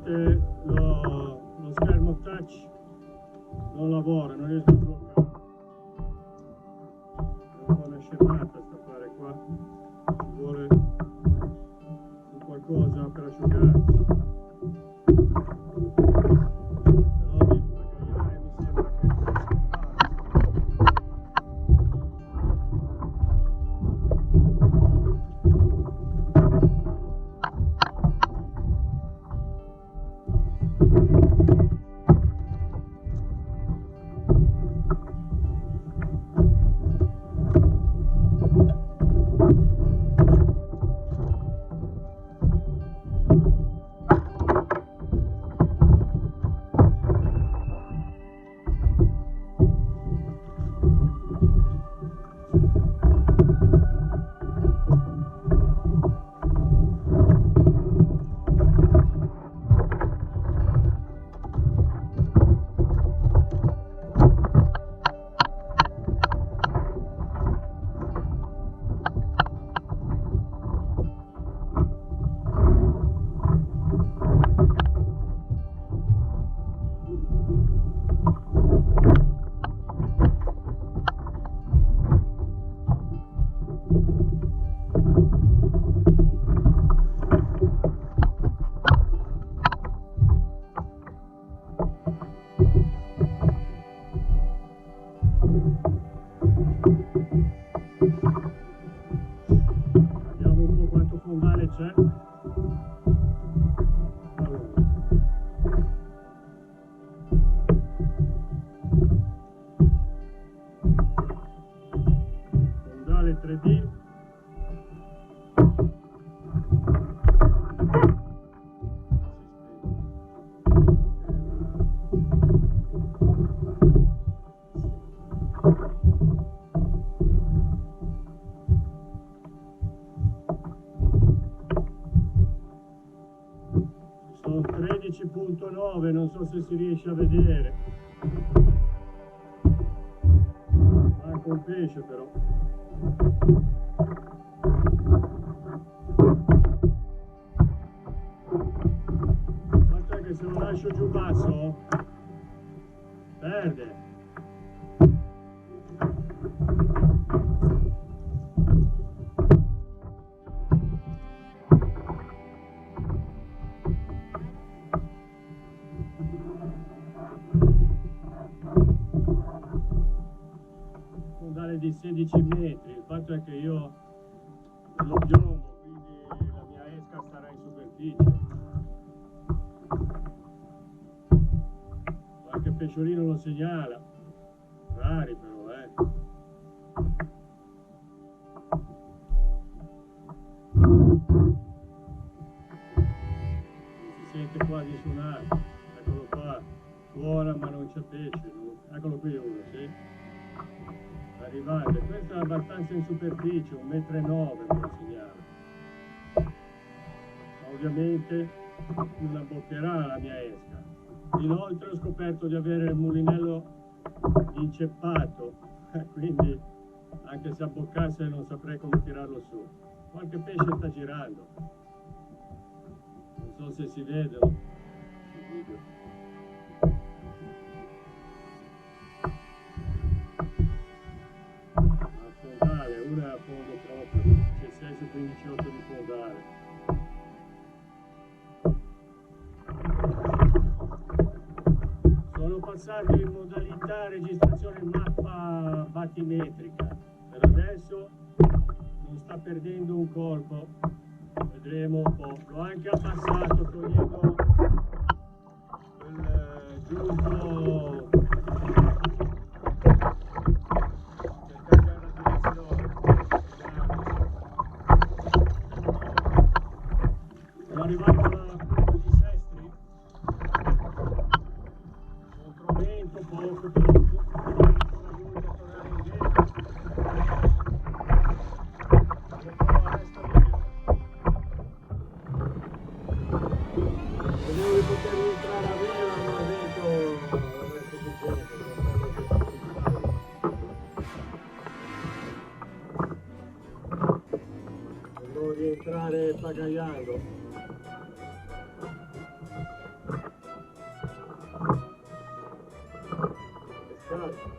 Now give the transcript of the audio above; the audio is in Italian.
volte lo schermo touch non lavora, non riesco a sbloccare. È un po' una scemata sta fare qua, ci vuole un qualcosa per asciugarsi. Però di pagaiare mi sembra che c'è. Fondale 3D. Sono 13.9, non so se si riesce a vedere. Manca un pesce però. Guarda che se lo lascio giù basso, perde. Di 16 metri, il fatto è che io lo piombo, quindi la mia esca starà in superficie. Qualche pesciolino lo segnala, rari però, si sente quasi suonare, eccolo qua, suona ma non c'è pesce, eccolo qui uno, sì? Arrivate, questo è abbastanza in superficie, 1,9 m come segnale. Ovviamente non abboccherà la mia esca. Inoltre ho scoperto di avere il mulinello inceppato, quindi anche se abboccasse non saprei come tirarlo su. Qualche pesce sta girando, non so se si vede sul video. Una è a fondo proprio, c'è 6 su 15,8 di fondale. Sono passati in modalità registrazione mappa battimetrica. Per adesso non sta perdendo un colpo, vedremo un po'. L'ho anche abbassato togliendo il giusto. Sono arrivato a dissestri, contromento poco, sono voluto tornare indietro, vedevo di poter entrare a vela, ma ho detto non è sufficiente, devo rientrare pagaiando. Good.